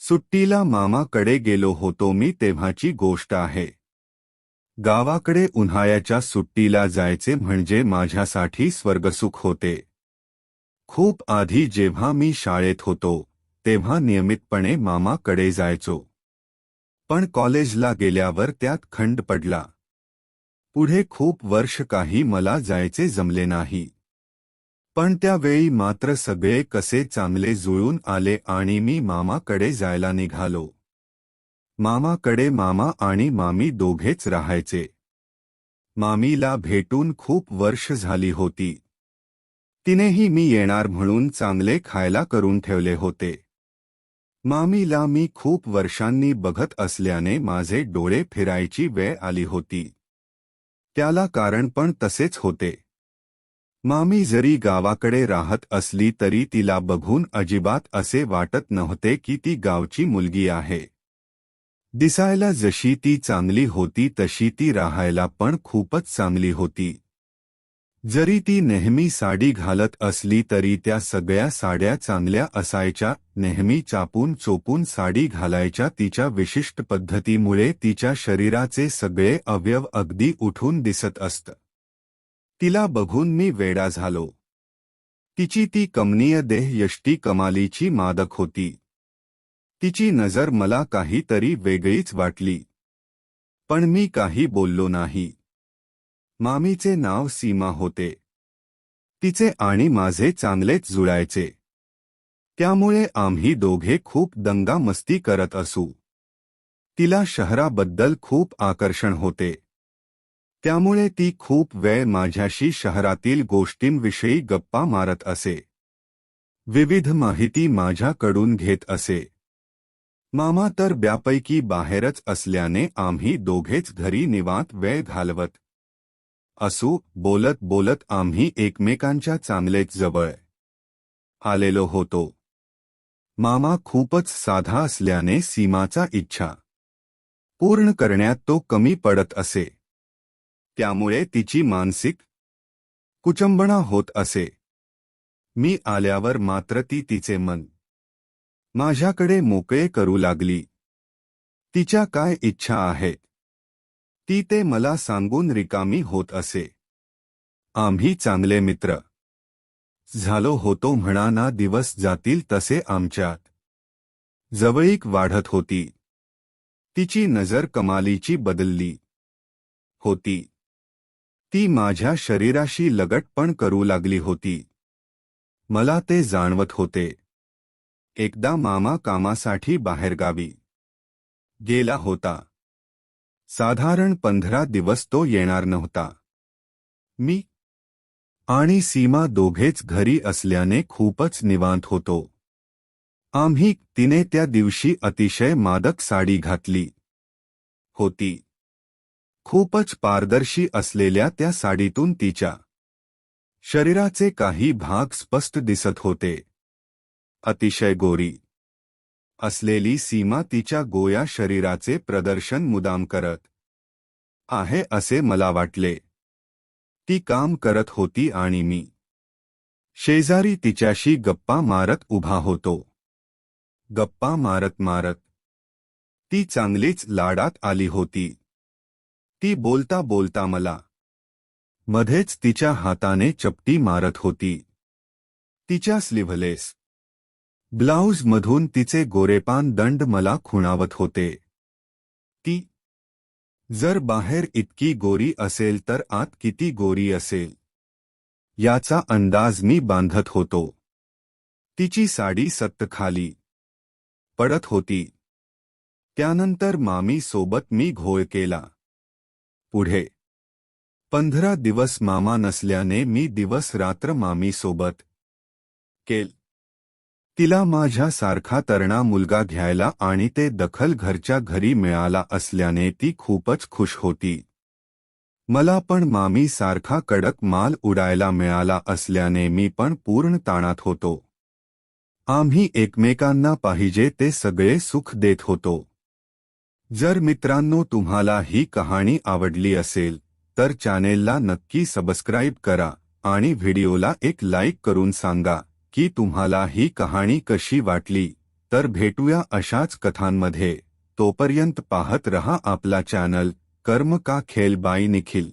सुट्टीला मामाकडे गेलो होतो मी तेव्हाची गोष्ट आहे। गावाकडे उन्हाळ्याच्या सुट्टीला जायचे म्हणजे माझ्यासाठी स्वर्गसुख होते। खूप आधी जेव्हा मी शाळेत होतो तेव्हा नियमितपणे मामाकडे जायचो। पण कॉलेजला गेल्यावर त्यात खंड पडला। पुढे खूप वर्ष काही मला जायचे जमले नाही। पण त्यावेळी मात्र सगळे कसे चांगले जुळून आले आणि मी मामाकडे जायला निघालो। मामाकडे मामा आणि मामी दोघेच राहायचे। मामीला भेटून खूप वर्ष झाली होती। तिनेही मी येणार म्हणून चांगले खायला करून ठेवले होते। मामीला मी खूप वर्षांनी बघत असल्याने माझे डोळे फिरायची वेळ आली होती। त्याला कारण पण तसेच होते। मामी जरी गावाकडे राहत असली तरी तिला बघून अजिबात असे वाटत नव्हते की ती गावची मुलगी आहे। दिसायला जशी ती चांगली होती तशी ती राहायला पण खूपच चांगली होती। जरी ती नेहमी साडी घालत असली तरी त्या सगळ्या साड्या चांगल्या असायच्या। नेहमी चापून चोपून साडी घालायच्या। तिच्या विशिष्ट पद्धतीमुळे तिच्या शरीराचे सगळे अवयव अगदी उठून दिसत असत। तिला बघून मी वेडा झालो। तिची ती कमनीय देहयष्टी कमालीची मादक होती। तिची नजर मला काहीतरी वेगळीच वाटली। पण मी काही बोललो नाही। मामीचे नाव सीमा होते। तिचे आणि माझे चांगलेच जुळायचे। त्यामुळे आम्ही दोघे खूप दंगा मस्ती करत असू। तिला शहराबद्दल खूप आकर्षण होते। त्यामुळे ती खूप वेळ माझ्याशी शहरातील गोष्टींविषयी गप्पा मारत असे। विविध माहिती माझ्याकडून घेत असे। मामा तर ब्यापैकी बाहेरच असल्याने आम्ही दोघेच घरी निवांत वेळ घालवत असू। बोलत बोलत आम्ही एकमेकांच्या चांगलेच जवळ आलेलो होतो। मामा खूपच साधा असल्याने सीमाचा इच्छा पूर्ण करण्यात तो कमी पडत असे। त्यामुळे तिची मानसिक कुचंबणा होत असे। मी आल्यावर मात्र ती तिचे मन माझ्याकडे मोकळे करू लागली। तिच्या काय इच्छा आहेत ती ते मला सांगून रिकामी होत असे। आम्ही चांगले मित्र झालो होतो म्हणा ना। दिवस जातील तसे आमच्यात जवळीक वाढत होती। तिची नजर कमालीची बदलली होती। ती माझ्या शरीराशी लगट पण करू लागली होती। मला ते जाणवत होते। एकदा मामा कामासाठी बाहेरगावी गेला होता। साधारण 15 दिवस तो येणार नव्हता। मी आणि सीमा दोघेच घरी असल्याने खूपच निवांत होतो। तिने त्या दिवशी अतिशय मादक साडी घातली होती। खूपच पारदर्शी असलेल्या त्या साडीतून तिच्या शरीराचे काही भाग स्पष्ट दिसत होते। अतिशय गोरी असलेली सीमा तिच्या गोया शरीराचे प्रदर्शन मुदाम करत आहे असे मला वाटले। ती काम करत होती आणि मी शेजारी तिच्याशी गप्पा मारत उभा होतो। गप्पा मारत मारत ती चांगलीच लाडात आली होती। ती बोलता बोलता मला मध्येच तिच्या हाताने चपटी मारत होती। तिच्या स्लीव्हलेस ब्लाउजमधून तिचे गोरेपान दंड मला खुणावत होते। ती जर बाहेर इतकी गोरी असेल तर आत किती गोरी असेल याचा अंदाज मी बांधत होतो। तिची साडी सत्त खाली पडत होती। त्यानंतर मामी सोबत मी घोळ केला। पुढे 15 दिवस मामा नसल्याने मी दिवस रात्र मामी सोबत केल। तिला माझ्या सारखा तरुणा मुलगा घ्यायला आणि ते दखल घरच्या घरी मिळाला असल्याने ती खूपच खुश होती। मला पण मामी सारखा कडक माल उडायला मिळाला असल्याने मी पण पूर्ण ताणात होतो। आम्ही एकमेकांना पाहिजे ते सगळे सुख देत होतो। जर मित्रांनो तुम्हाला ही कहाणी आवडली असेल तर चॅनेलला नक्की सबस्क्राईब करा आणि व्हिडिओला एक लाईक करून सांगा की तुम्हाला ही कहाणी कशी वाटली। तर भेटूया अशाच कथांमध्ये. तोपर्यंत पाहत रहा आपला चॅनल कर्म का खेल बाय निखिल.